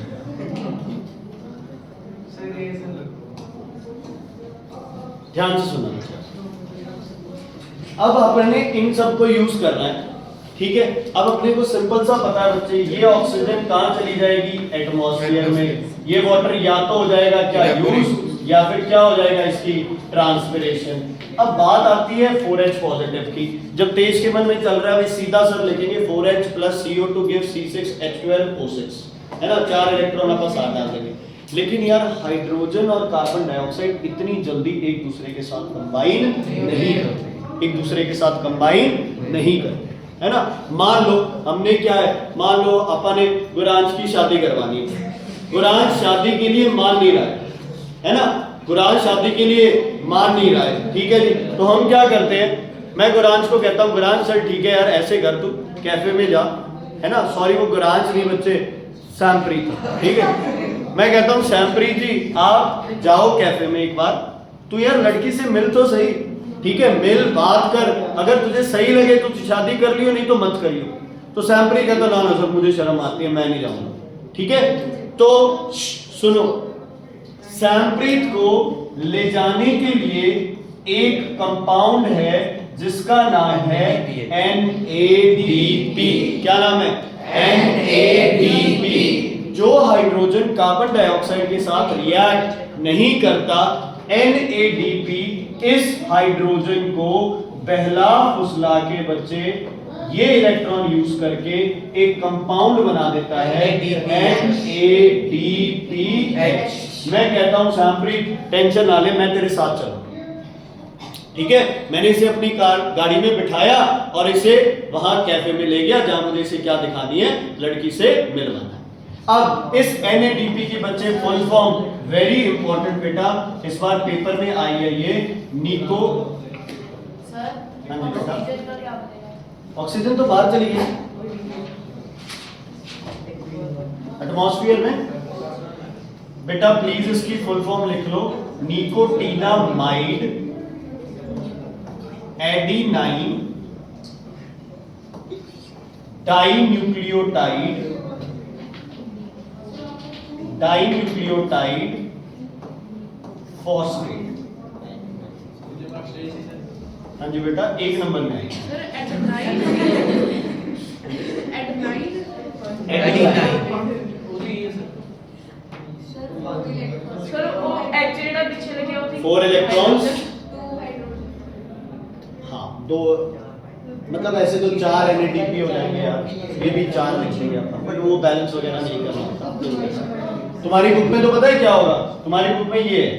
सर ये सर ध्यान से सुनना बच्चा। अब अपने इन सब को यूज करना है, ठीक है। अब अपने को सिंपल सा पता है बच्चे, ये ऑक्सीजन कहाँ चली जाएगी? एटमॉस्फेयर में। ये वाटर या तो हो जाएगा क्या यूज, या फिर क्या हो जाएगा इसकी ट्रांसपिरेशन। अब बात आती है 4H पॉजिटिव की। जब तेज के मन में चल रहा है भाई, सीधा सर लिखेंगे 4H plus CO2 give C6H12O6, है ना, 4 इलेक्ट्रॉन अपन साथ डाल देंगे। लेकिन यार हाइड्रोजन और कार्बन डाइऑक्साइड इतनी जल्दी एक दूसरे के साथ कंबाइन नहीं करते, एक दूसरे के साथ कंबाइन नहीं करते, है ना। मान लो हमने क्या है, मान लो अपन ने गुरांश की शादी करवानी है, गुरांश शादी के लिए मान नहीं रहा है ना, गुरांश शादी के लिए मान नहीं रहा है, ठीक है जी। तो हम क्या करते हैं, मैं गुरांश को कहता हूँ, गुरांश सर ठीक है यार ऐसे कर, तू कैफे में जा, है ना, सॉरी वो गुरांश नहीं बच्चे, सैमप्रीत, ठीक है। मैं कहता हूँ सैमप्रीत जी आप जाओ कैफे में एक बार, तू यार लड़की से मिल तो सही, ठीक है, मिल बात कर, अगर तुझे सही लगे तो शादी कर लियो, नहीं तो मत करियो। तो सैमप्रीत कहता ना ना सर मुझे शर्म आती है, मैं नहीं जाऊंगा, ठीक है। तो सुनो, सैमप्रीत को ले जाने के लिए एक कंपाउंड है जिसका नाम है NADP। क्या नाम है? NADP, जो हाइड्रोजन कार्बन डाइऑक्साइड के साथ रिएक्ट नहीं करता। NADP इस हाइड्रोजन को बहला फुसला के बच्चे ये इलेक्ट्रॉन यूज करके एक कंपाउंड बना देता है NADPH। मैं कहता हूं सैमप्रीत टेंशन ना ले, मैं तेरे साथ चलूंगा, ठीक है। मैंने इसे अपनी कार गाड़ी में बिठाया और इसे वहां कैफे में ले गया जहां मुझे इसे क्या दिखानी है, लड़की से मिलवाना है। अब इस NADP की बच्चे फुल फॉर्म वेरी इंपॉर्टेंट बेटा, इस बार पेपर में आई है ये निको। ऑक्सीजन तो बाहर चली गई एटमॉस्फेयर में बेटा, प्लीज इसकी फुल फॉर्म लिख लो, निकोटिनामाइड एडिनाइन डाइन्यूक्लियोटाइड फॉस्फेट। हाँ जी बेटा, एक नंबर में आएगी फोर इलेक्ट्रॉन्स। हाँ दो, मतलब ऐसे तो 4 NADP हो जाएंगे यार, ये भी 4 लिखेंगे अपन, बट वो बैलेंस वगैरह नहीं करना होता। तुम्हारी बुक में तो पता है क्या होगा, तुम्हारी बुक में ये है,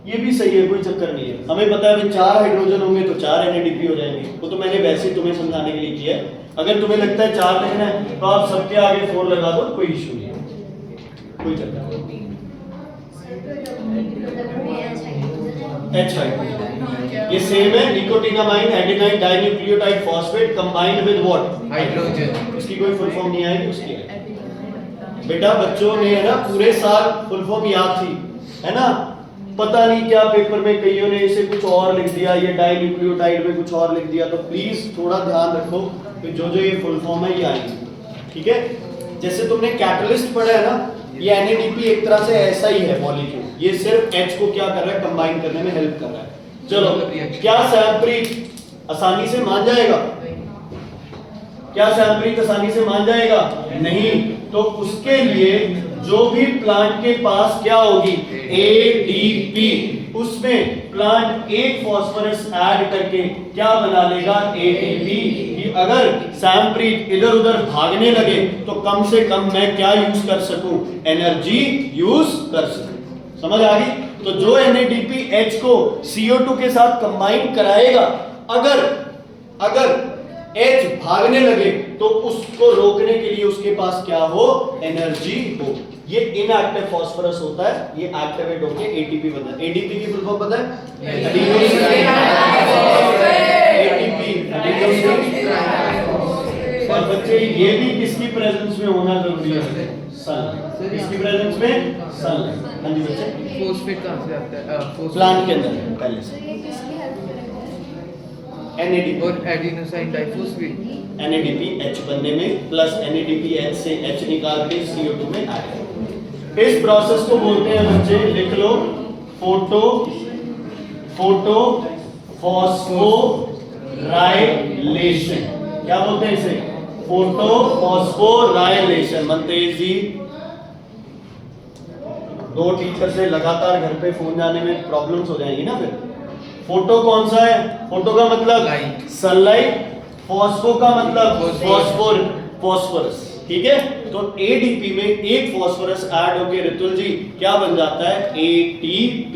ये भी सही है, कोई चक्कर नहीं है। हमें पता है 4 हाइड्रोजन होंगे तो 4 NADP हो जाएंगे, वो तो मैंने वैसे तुम्हें समझाने के लिए किया है। अगर तुम्हें लगता है 4 लिखना है तो आप सबके आगे 4 लगा दो, कोई इशू नहीं है, कोई चक्कर नहीं। H हाइड्रोजन ये सेम है, nicotinamide adenine dinucleotide phosphate combined with what? Hydrogen. इसकी कोई फुल फॉर्म नहीं आएगी, उसकी है बेटा। बच्चों ने है ना पूरे साल फुल फॉर्म याद थी, है ना, पता नहीं क्या पेपर में कईयों ने इसे कुछ और लिख दिया, ये डाइन्यूक्लियोटाइड में कुछ और लिख दिया। तो प्लीज थोड़ा ध्यान रखो कि जो जो ये फुल फॉर्म है ये आएगी, ठीक है। जैसे तुमने कैटलिस्ट पढ़ा है ना, ये NADP एक तरह से ऐसा ही है मॉलिक्यूल, ये सिर्फ H को क्या कर रहा है, कंबाइन करने में हेल्प कर रहा है। चलो, क्या सैमप्रीत आसानी से मान जाएगा? क्या सैमप्रीत आसानी से मान जाएगा? नहीं। तो उसके लिए जो भी प्लांट के पास क्या होगी, ADP, उसमें प्लांट एक फॉस्फोरस ऐड करके क्या बना लेगा, ATP। कि अगर सैमप्रीत इधर उधर भागने लगे तो कम से कम मैं क्या यूज कर सकूं, एनर्जी यूज कर सकूं। समझ आ गई? तो जो NADP H को CO2 के साथ कंबाइन कराएगा, अगर H भागने लगे तो उसको रोकने के लिए उसके पास क्या हो, एनर्जी हो। ये इनएक्टिव फास्फोरस होता है, ये एक्टिवेट होकर ATP बनता है। ADP की फुल फॉर्म पता है? ATP बच्चे ये भी किसकी प्रेजेंस में होना जरूरी है? सन। किसकी प्रेजेंस में? सन। हाँ जी बच्चे, फोस्फेट कहाँ से आता है? प्लांट के अंदर है पहले तो से। ये किसकी हेल्प करेगा? NADP और एडिनोसाइन डाइफॉस्फेट। NADP H बनने में प्लस NADP H से H निकाल के CO2 में ऐड। इस प्रोसेस को बोलते हैं बच्चे, लिख लो, फोटो फॉस्फोराइलेशन। क्या बोलते हैं इसे? Photo phosphorylation. मनतेज जी, दो टीचर से लगातार घर पे फोन जाने में प्रॉब्लम्स हो जाएंगी ना फिर। फोटो कौन सा है? फोटो का मतलब लाइट, सनलाइट, फॉस्फो का मतलब फॉस्फोर, फॉस्फोरस। ठीक है, तो ADP में एक फॉस्फोरस ऐड होके रितुल जी क्या बन जाता है? ATP।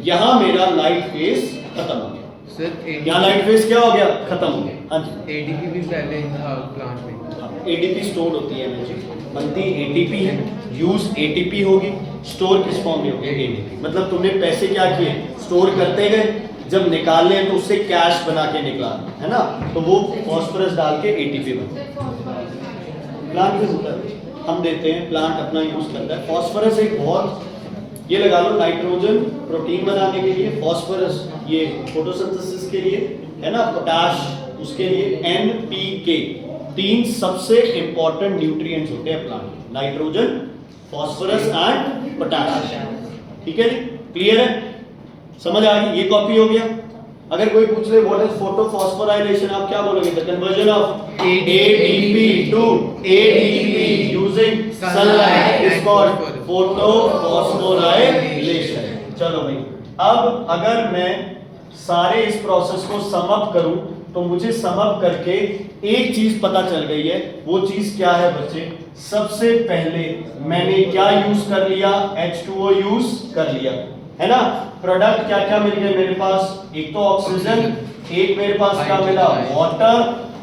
यहां मेरा लाइट फेस खत्म हो गया। सर यहाँ लाइट फेस क्या हो गया? खत्म हो गया। हाँ जी, एडीपी भी पहले था प्लांट में। ADP स्टोर होती है एनर्जी, बनती ATP है, यूज ATP होगी, स्टोर किस फॉर्म में होगी? ADP। मतलब तुमने पैसे क्या किए? स्टोर करते गए, जब निकाले तो उससे कैश बना के निकाला, है ना? तो वो फॉस्फोरस डाल के ATP बनता है। प्लांट में होता है, हम देते हैं, प्लांट अपना यूज करता है। फॉस्फोरस एक बहुत, ये लगा लो, नाइट्रोजन प्रोटीन बनाने के लिए, फॉस्फोरस ये फोटोसिंथेसिस के लिए, है ना? पोटाश उसके लिए, NPK, तीन सबसे इंपॉर्टेंट न्यूट्रिएंट्स होते हैं प्लांट में, नाइट्रोजन, फॉस्फोरस एंड पोटाश। ठीक है जी, क्लियर है? समझ आ गई? ये कॉपी हो गया। अगर कोई पूछ ले व्हाट इज फोटोफॉस्फोराइलेशन, आप क्या बोलोगे? The conversion of ADP to ADP using sunlight is called photophosphorylation. चलो भाई, अब अगर मैं सारे इस प्रोसेस को सम अप करूं तो मुझे सम अप करके एक चीज पता चल गई है। वो चीज क्या है बच्चे? सबसे पहले मैंने क्या यूज कर लिया? H2O यूज कर लिया, है ना? प्रोडक्ट क्या क्या मिल गए मेरे पास? एक तो ऑक्सीजन, एक मेरे पास क्या मिला? वाटर,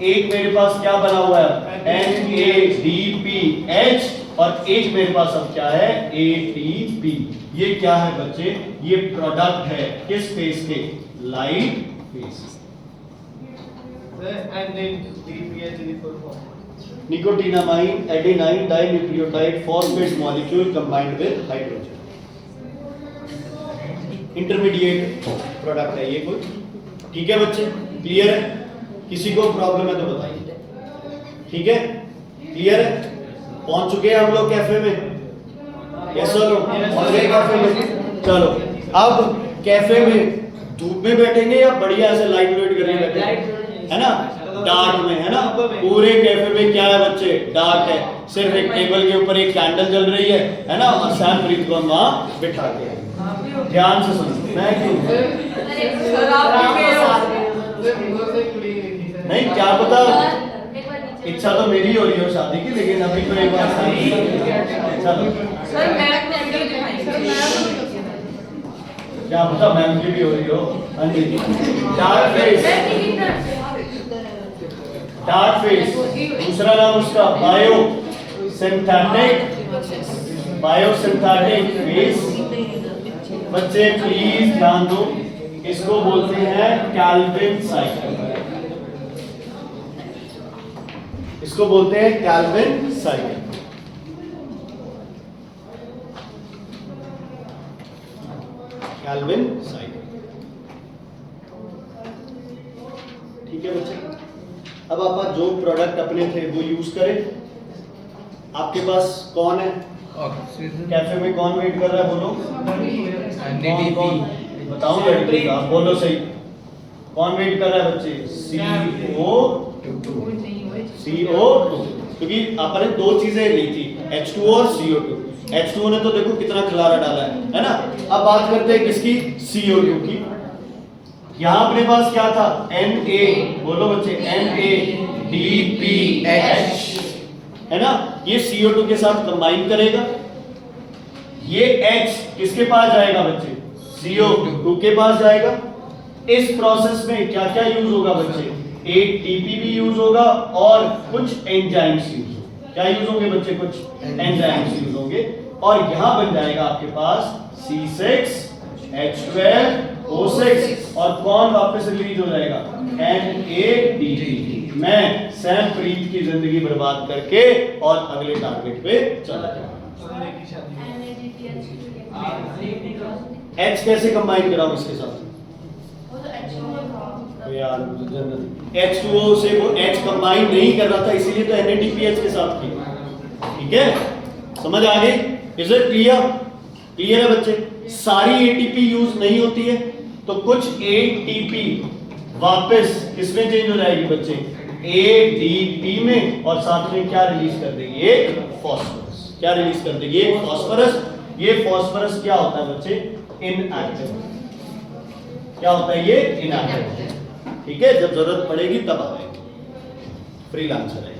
एक मेरे पास क्या बना हुआ है? NADPH, और एक मेरे पास अब क्या है? ATP। ये क्या है बच्चे? ये प्रोडक्ट है किस फेस के? Light phase. And then DPH is equal to nicotinamide adenine dinucleotide phosphate molecule combined with hydrogen. Intermediate product है ये कुछ। ठीक है बच्चे, क्लियर है? किसी को प्रॉब्लम है तो बताइए। ठीक है, क्लियर है? पहुंच चुके हैं हम लोग कैफे में? यस सर, पहुंच गए कैफे में। चलो, अब कैफे में धूप में बैठेंगे या बढ़िया ऐसे लाइट वेट करके बैठेंगे? है ना? डार्क में, है ना? पूरे कैफे में क्या है बच्चे? डार्क है, सिर्फ एक टेबल के ऊपर एक कैंडल जल रही है ना? और सैमप्रीत को हम वहां बिठा के, ध्यान से सुनो। मैं क्यों नहीं, क्या पता, इच्छा तो मेरी हो रही हो शादी की, लेकिन अभी तो एक बार चलो, क्या पता मैम की भी हो रही हो। हाँ जी, डार्क फेस, डार्क फेस, दूसरा नाम उसका बायोसिंथेटिक फेस। बच्चे प्लीज ध्यान दो, इसको बोलते हैं कैल्विन साइकिल। इसको बोलते हैं कैल्विन साइकिल। Calvin cycle. ठीक है बच्चे, अब आप जो प्रोडक्ट अपने थे वो यूज करें। आपके पास कौन है ऑक्सीजन, कैफे में? कौन वेट कर रहा है? बोलो NADP, कौन? बताओ लड़की का, बोलो सही। कौन वेट कर रहा है बच्चे? CO2, क्योंकि आपने दो चीजें ली थी, H2O और CO2। H2O ने तो देखो कितना खिलारा डाला है ना? अब बात करते हैं किसकी? CO2 की। यहाँ अपने पास क्या था? Na, बोलो बच्चे, NADPH, है ना? ये CO2 के साथ कंबाइन करेगा, ये H किसके पास जाएगा बच्चे? CO2 के पास जाएगा। इस प्रोसेस में क्या क्या यूज होगा बच्चे? ATP भी यूज होगा और कुछ एंजाइम्स यूज होंगे। क्या यूज होंगे बच्चे? कुछ एंजाइम्स यूज होंगे, और यहां बन जाएगा आपके पास C6H12O6, और कौन वापस रिलीज हो जाएगा? NADP। मैं सैम प्रीत की जिंदगी बर्बाद करके और अगले टारगेट पे चला जाऊं। एच कैसे कंबाइन कराऊं इसके साथ? यार H2O से वो H कंबाइन नहीं कर रहा था, इसीलिए तो NADPH के साथ किया। ठीक है, समझ आ गई? Is it clear? क्लियर है बच्चे? सारी ATP यूज नहीं होती है तो कुछ ATP वापस किसमें चेंज हो जाएगी बच्चे? ADP में, और साथ में क्या रिलीज कर देगी? एक फास्फोरस। क्या रिलीज कर देगी? एक फास्फोरस। ये फास्फोरस क्या होता है बच्चे? इनएक्टिव। क्या होता है ये? इनएक्टिव। ठीक है, जब जरूरत पड़ेगी तब आएगी, फ्रीलांसर है।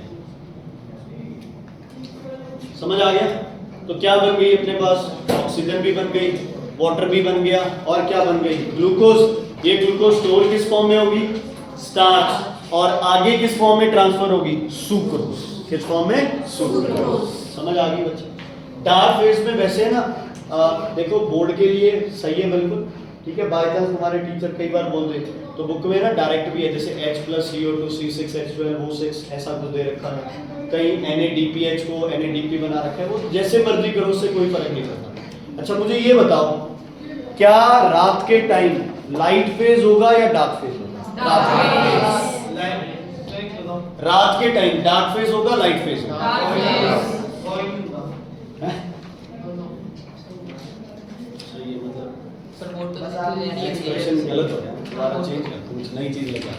समझ आ गया? तो क्या बन गई अपने पास? ऑक्सीजन भी बन गई, वाटर भी बन गया, और क्या बन गई? ग्लूकोज। ये ग्लूकोज स्टोर किस फॉर्म में होगी? स्टार्च। और आगे किस फॉर्म में ट्रांसफर होगी? सुक्रोज। किस फॉर्म में? सुक्रोज। समझ आ गई बच्चे? डार्क फेज में वैसे है ना, देखो बोर्ड के लिए सही है बिल्कुल, ठीक है। बाय चांस तुम्हारे टीचर कई बार बोल दे तो बुक में ना डायरेक्ट भी है, जैसे H+CO2 C6H12O6 ऐसा कुछ दे रखा है, कहीं NADPH को NADP बना रखा है, वो जैसे मर्जी करो, उससे कोई फर्क नहीं पड़ता। अच्छा मुझे ये बताओ, क्या रात के टाइम लाइट फेज होगा या डार्क फेज होगा? रात के टाइम डार्क फेज होगा, लाइट फेज होगा? एक्सप्रेशन गलत हो गया, दोबारा चेंज कर, कुछ नई चीज लगा।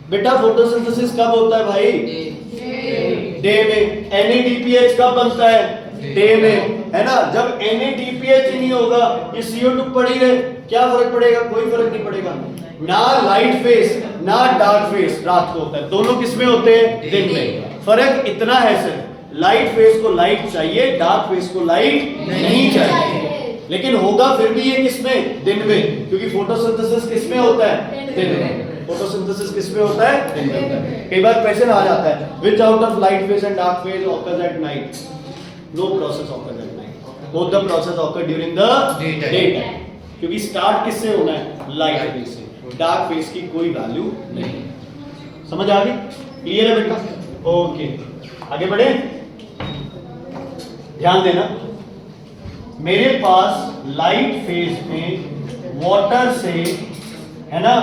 बेटा फोटोसिंथेसिस कब होता है भाई? डे में। NADPH कब बनता है? डे में, है ना। जब NADPH ही नहीं होगा, ये CO2 पड़ ही रहे, क्या फर्क पड़ेगा? कोई फर्क नहीं पड़ेगा। ना लाइट फेस ना डार्क फेस रात को होता है, दोनों किसमें होते हैं? दिन में। फर्क इतना है सिर्फ, लाइट फेस को लाइट चाहिए, डार्क फेस को लाइट नहीं चाहिए। लेकिन होगा फिर भी ये किसमें? दिन में, क्योंकि फोटोसिंथेसिस किसमें होता है? दिन में। फोटोसिंथेसिस किसमें होता है? दिन में होता है। कई बार क्वेश्चन आ जाता है, which out of light phase and dark phase occurs at night? No process occurs at night, both the process occur during the day time, क्योंकि स्टार्ट किससे होना है? लाइट फेज से। डार्क फेज की कोई वैल्यू नहीं। समझ आ गई? क्लियर है बेटा? ओके, आगे बढ़े। ध्यान देना, मेरे पास लाइट फेज में वाटर से, है ना,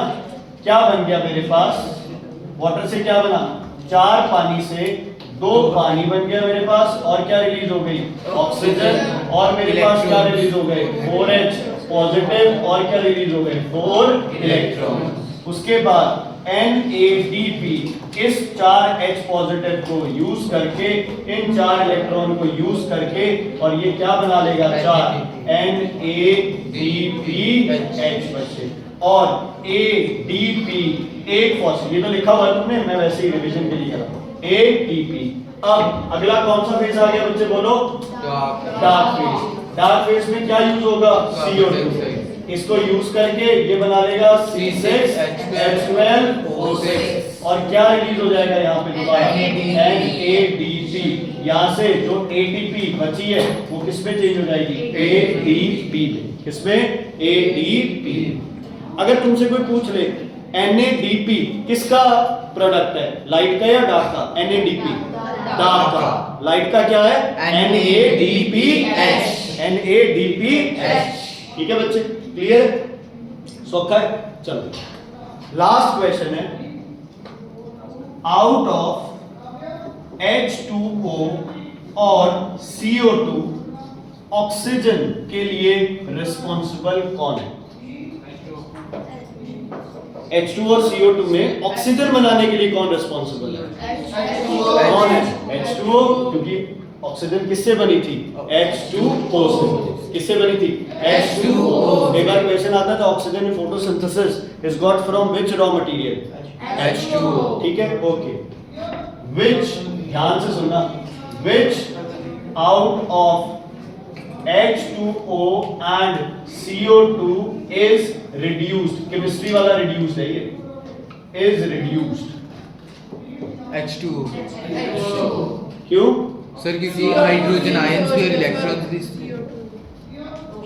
क्या बन गया मेरे पास? वाटर से क्या बना? 4 पानी से 2 पानी बन गया मेरे पास, और क्या रिलीज हो गई? ऑक्सीजन। और मेरे पास क्या रिलीज हो गए? 4H पॉजिटिव, और क्या रिलीज हो गए? 4 इलेक्ट्रॉन। उसके बाद NADP इस 4H पॉजिटिव को यूज करके, इन 4 इलेक्ट्रॉन को यूज करके, और ये क्या बना लेगा? 4 NADPH बचे, और ADP एक फॉस्फेट, ये तो लिखा हुआ है तुमने, मैं वैसे ही रिवीजन के लिए कर रहा हूं। ATP। अब अगला कौन सा फेज आ गया बच्चे? बोलो। Dark phase. डार्क फेज में क्या यूज होगा? CO2। इसको यूज करके ये बना लेगा C6H12O6, और क्या रिलीज हो जाएगा यहाँ पे दोबारा? NADP। यहाँ से जो ATP बची है वो किसमें चेंज हो जाएगी? ADP में। किसमें? ADP। अगर तुमसे कोई पूछ ले NADP किसका प्रोडक्ट है? लाइट का या डार्क का? NADP डार्क का। लाइट का क्या है? NADPH। NADPH। ठीक है बच्चे, क्लियर? सोखा है? चलो लास्ट क्वेश्चन है, आउट ऑफ H2O और CO2 ऑक्सीजन के लिए रिस्पॉन्सिबल कौन है? H2 और CO2 में ऑक्सीजन बनाने के लिए कौन रिस्पॉन्सिबल है? कौन है? H2O, क्योंकि ऑक्सीजन किससे बनी थी? H2O से। किससे बनी थी? H2O। एक बार क्वेश्चन आता था, oxygen in photosynthesis is got from which raw material? H2O। ठीक है, ओके। व्हिच, ध्यान से सुनना, which out of H2O and CO2 is reduced, chemistry वाला reduced है ये, is reduced। H2O। क्यों? सर क्योंकि हाइड्रोजन आयंस भी और इलेक्ट्रॉन्स भी।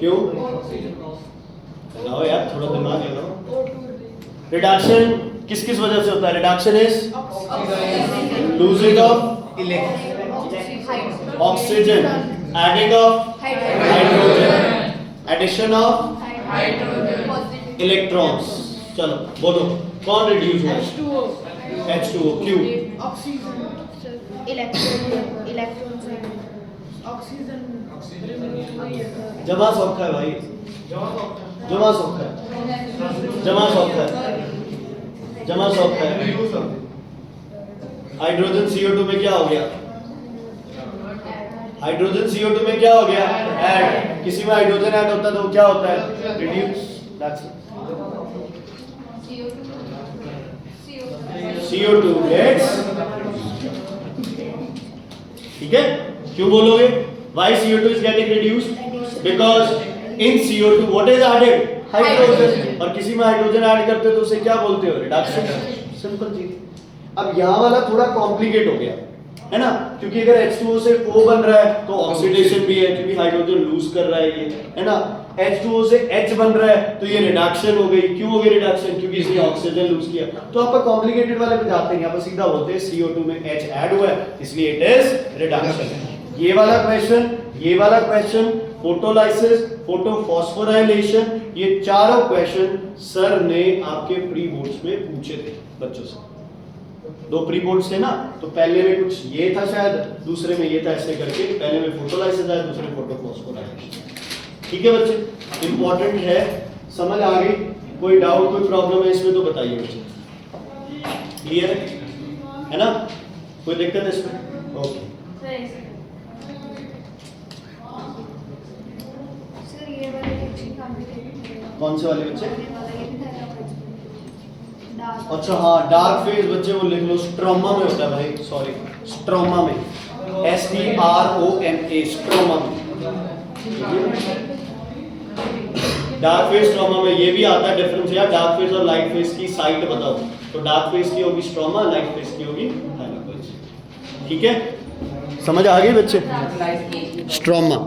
क्यों? लगाओ यार, थोड़ा दिमाग लगाओ। रिडक्शन किस किस वजह से होता है? Reduction is losing of oxygen, adding of hydrogen, addition of electrons. चलो बोलो कौन रिड्यूस हुआ? H2O। क्यों? जमा सौखा है भाई, जमा सौखा है, जमा सौखा है, जमा सौखा है। हाइड्रोजन CO2 में क्या हो गया? हाइड्रोजन CO2 में क्या हो गया? ऐड। किसी में हाइड्रोजन ऐड होता है तो क्या होता है? Reduce. That's it. CO2 gets, ठीक है? क्यों बोलोगे? Why CO2 is getting reduced? Because in CO2 what is added? Hydrogen. और किसी में हाइड्रोजन ऐड करते हो तो उसे क्या बोलते हो? रिडक्शन। सिंपल चीज। अब यहाँ वाला थोड़ा कॉम्प्लिकेट हो गया है ना, क्योंकि अगर H2O से O बन रहा है तो ऑक्सीडेशन भी है, क्योंकि हाइड्रोजन लूज कर रहा है ये, है ना। H2O से H बन रहा है तो ये रिडक्शन हो गई। क्यों हो गई रिडक्शन? क्योंकि इसने ऑक्सीजन लूज किया। तो आप कॉम्प्लिकेटेड वाले पे जाते हैं, आप सीधा बोलते हैं CO2 में H ऐड हुआ है इसलिए इट इज रिडक्शन। ये वाला क्वेश्चन, ये वाला क्वेश्चन, फोटोलाइसिस, फोटोफॉस्फोराइलेशन, ये चारों क्वेश्चन सर ने आपके प्री बोर्ड्स में पूछे थे बच्चों से। 2 प्री बोर्ड्स थे ना, तो पहले में कुछ ये था शायद, दूसरे में ये था, ऐसे करके पहले में फोटोलाइसिस आया, दूसरे में फोटोफॉस्फोराइलेशन। ठीक है बच्चे, इंपॉर्टेंट है, समझ आ गई? कोई डाउट, कोई प्रॉब्लम है इसमें तो बताइए बच्चे। क्लियर है ना? कोई दिक्कत है इसमें? ओके। कौन से वाले बच्चे? अच्छा हाँ, डार्क फेज बच्चे वो लिख लो, स्ट्रोमा में होता है भाई, सॉरी स्ट्रोमा में, STROMA, स्ट्रोमा में। डार्क फेज स्ट्रोमा में ये भी आता है डिफरेंस यार, डार्क फेज और लाइट फेज की साइट बताओ। तो डार्क फेज की होगी स्ट्रोमा, लाइट फेज की होगी थाइरोइड। ठीक है, समझ आ गई बच्चे? स्ट्रोमा